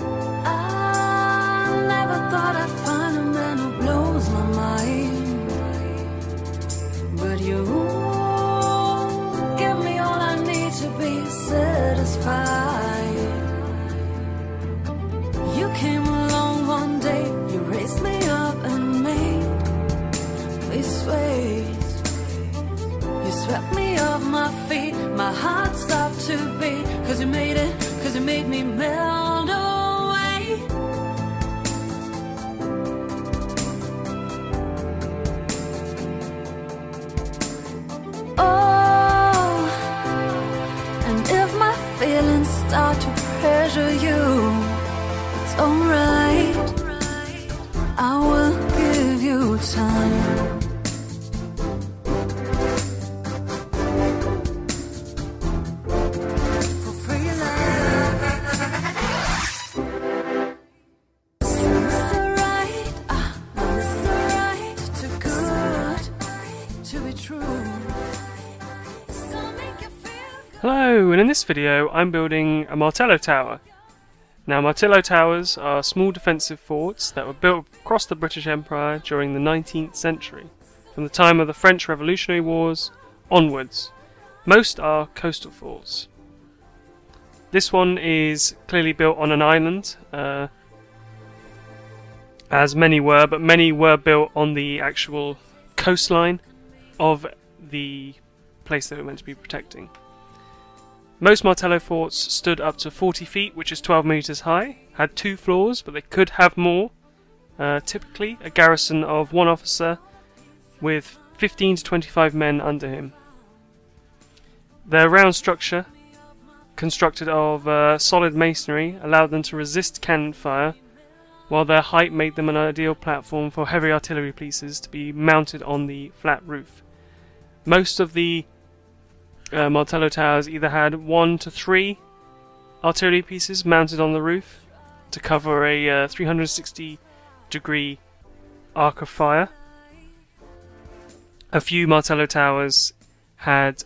I never thought I'd find a man who blows my mind, but you give me all I need to be satisfied. You came along one day, you raised me up and made me sway. You swept me off my feet, my heart stopped to beat, 'cause you made me melt away. Oh, and if my feelings start to pressure you, it's alright, I will give you time. Hello, and in this video I'm building a Martello Tower. Now Martello Towers are small defensive forts that were built across the British Empire during the 19th century, from the time of the French Revolutionary Wars onwards. Most are coastal forts. This one is clearly built on an island, as many were, but many were built on the actual coastline of the place they were meant to be protecting. Most Martello forts stood up to 40 feet, which is 12 meters high, had 2 floors, but they could have more. Typically a garrison of 1 officer with 15 to 25 men under him. Their round structure, constructed of solid masonry, allowed them to resist cannon fire, while their height made them an ideal platform for heavy artillery pieces to be mounted on the flat roof. Most of the Martello towers either had 1 to 3 artillery pieces mounted on the roof to cover a 360-degree arc of fire. A few Martello towers had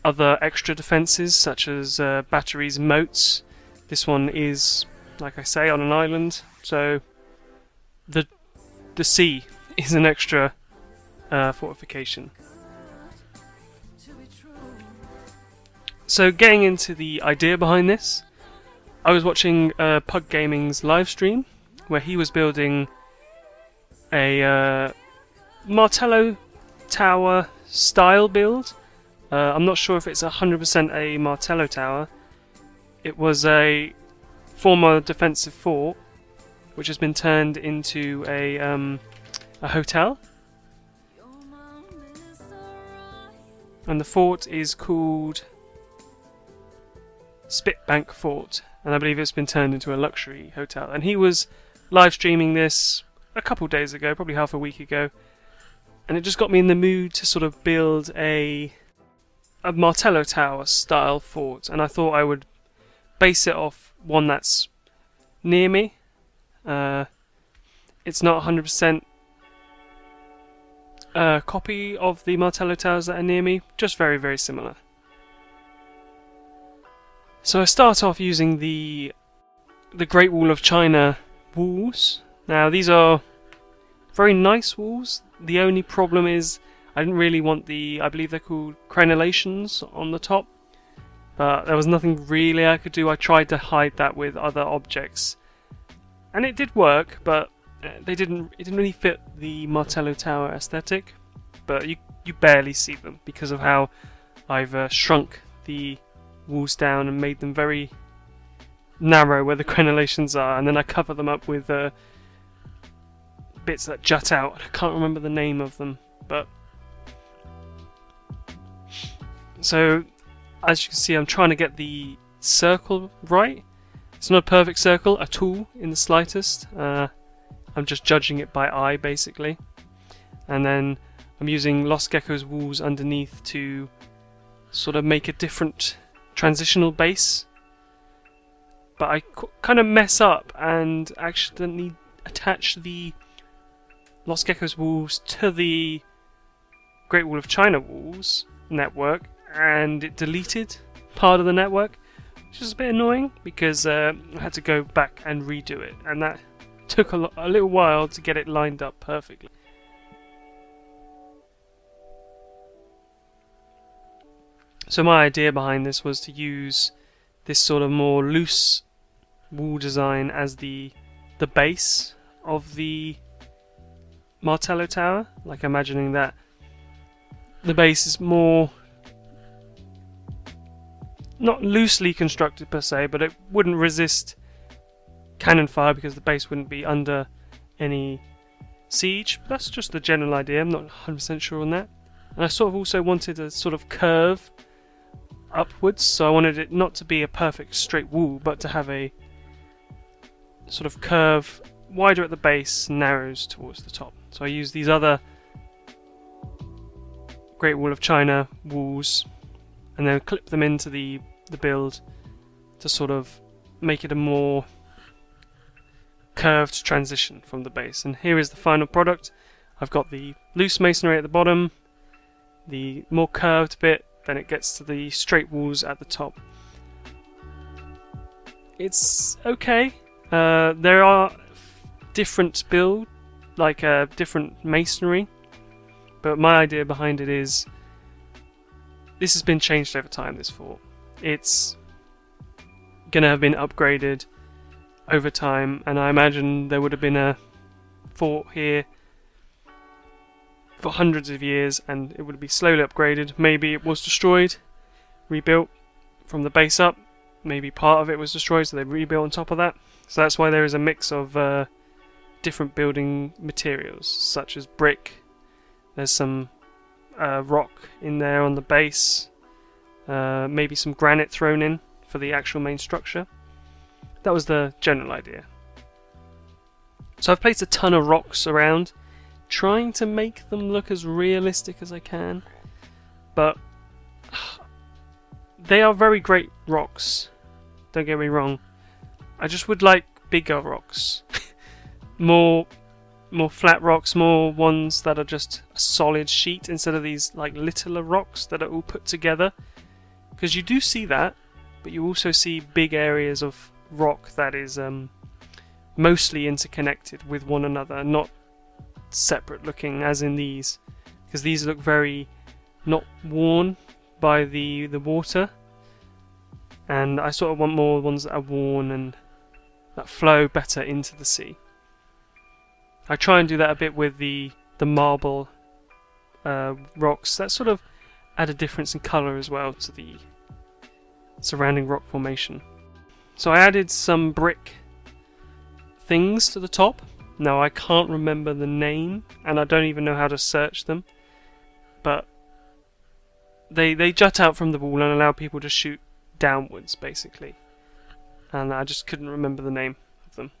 other extra defences such as batteries and moats. This one is, like I say, on an island, so the sea is an extra fortification. So getting into the idea behind this, I was watching Pug Gaming's live stream where he was building a Martello Tower style build. I'm not sure if it's 100% a Martello Tower. It was a former defensive fort which has been turned into a hotel. And the fort is called Spitbank Fort, and I believe it's been turned into a luxury hotel. And he was live streaming this a couple days ago, probably half a week ago, and it just got me in the mood to sort of build a Martello Tower style fort, and I thought I would base it off one that's near me. It's not 100% copy of the Martello Towers that are near me, just very, very similar. So I start off using the Great Wall of China walls. Now these are very nice walls. The only problem is I didn't really want I believe they're called crenellations on the top, but there was nothing really I could do. I tried to hide that with other objects, and it did work, but it didn't really fit the Martello Tower aesthetic. But you barely see them because of how I've shrunk the walls down and made them very narrow where the crenellations are, and then I cover them up with bits that jut out. I can't remember the name of them, but so as you can see, I'm trying to get the circle right. It's not a perfect circle at all in the slightest. I'm just judging it by eye basically, and then I'm using Lost Gecko's walls underneath to sort of make a different transitional base, but I kind of mess up and accidentally attach the Lost Gecko's walls to the Great Wall of China walls network, and it deleted part of the network, which which is a bit annoying because I had to go back and redo it, and that took a little while to get it lined up perfectly. So my idea behind this was to use this sort of more loose wall design as the base of the Martello Tower, like imagining that the base is more not loosely constructed per se, but it wouldn't resist cannon fire because the base wouldn't be under any siege. That's just the general idea. I'm not 100% sure on that. And I sort of also wanted a sort of curve upwards, so I wanted it not to be a perfect straight wall, but to have a sort of curve wider at the base, narrows towards the top. So I used these other Great Wall of China walls and then clip them into the build to sort of make it a more curved transition from the base. And here is the final product. I've got the loose masonry at the bottom, the more curved bit, then it gets to the straight walls at the top. It's okay. There are different build, like different masonry, but my idea behind it is this has been changed over time, this fort. It's gonna have been upgraded over time, and I imagine there would have been a fort here for hundreds of years and it would be slowly upgraded. Maybe it was destroyed, rebuilt from the base up, maybe part of it was destroyed so they rebuilt on top of that. So that's why there is a mix of different building materials such as brick, there's some rock in there on the base, maybe some granite thrown in for the actual main structure. That was the general idea. So I've placed a ton of rocks around, trying to make them look as realistic as I can, but they are very great rocks, don't get me wrong. I just would like bigger rocks. more flat rocks, more ones that are just a solid sheet instead of these like littler rocks that are all put together, because you do see that, but you also see big areas of rock that is mostly interconnected with one another, not separate looking as in these, because these look very not worn by the water, and I sort of want more ones that are worn and that flow better into the sea. I try and do that a bit with the marble rocks that sort of add a difference in colour as well to the surrounding rock formation. So I added some brick things to the top. Now I can't remember the name and I don't even know how to search them, but they jut out from the wall and allow people to shoot downwards basically, and I just couldn't remember the name of them.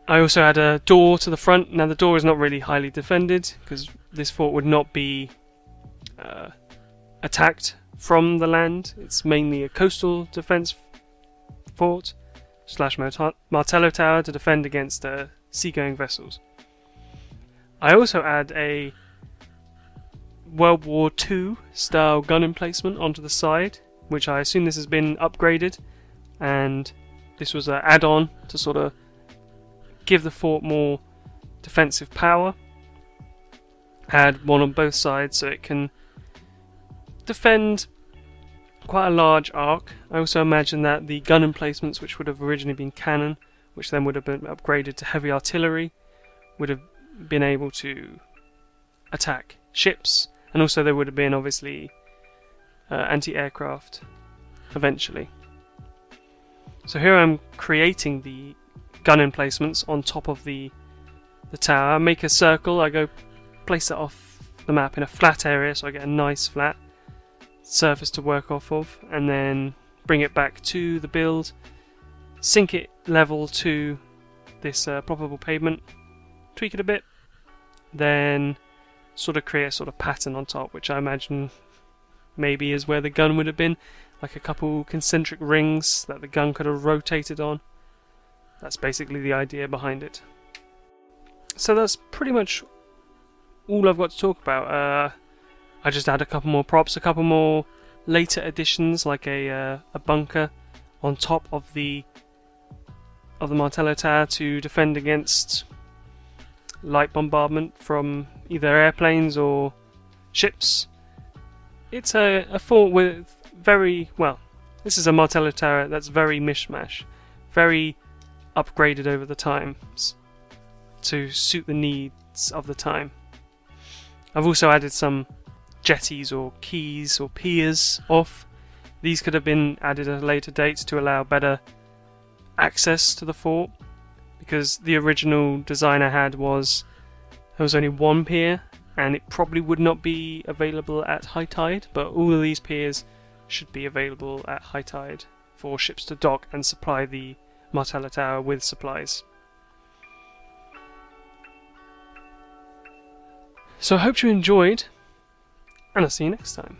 I also had a door to the front. Now the door is not really highly defended because this fort would not be attacked from the land. It's mainly a coastal defense fort / Martello Tower to defend against seagoing vessels. I also add a World War II style gun emplacement onto the side, which I assume this has been upgraded, and this was an add-on to sort of give the fort more defensive power. Add one on both sides so it can defend quite a large arc. I also imagine that the gun emplacements, which would have originally been cannon, which then would have been upgraded to heavy artillery, would have been able to attack ships, and also there would have been obviously anti-aircraft eventually. So here I'm creating the gun emplacements on top of the tower. I make a circle, I go place it off the map in a flat area so I get a nice flat surface to work off of, and then bring it back to the build, sink it level to this proppable pavement, tweak it a bit, then sort of create a sort of pattern on top, which I imagine maybe is where the gun would have been, like a couple concentric rings that the gun could have rotated on. That's basically the idea behind it. So that's pretty much all I've got to talk about. I just add a couple more props, a couple more later additions like a bunker on top of the Martello Tower to defend against light bombardment from either airplanes or ships. It's a fort with very, well, this is a Martello Tower that's very mishmash, very upgraded over the times to suit the needs of the time. I've also added some jetties or quays or piers off. These could have been added at a later date to allow better access to the fort, because the original design I had was there was only one pier and it probably would not be available at high tide, but all of these piers should be available at high tide for ships to dock and supply the Martello Tower with supplies. So I hope you enjoyed, and I'll see you next time.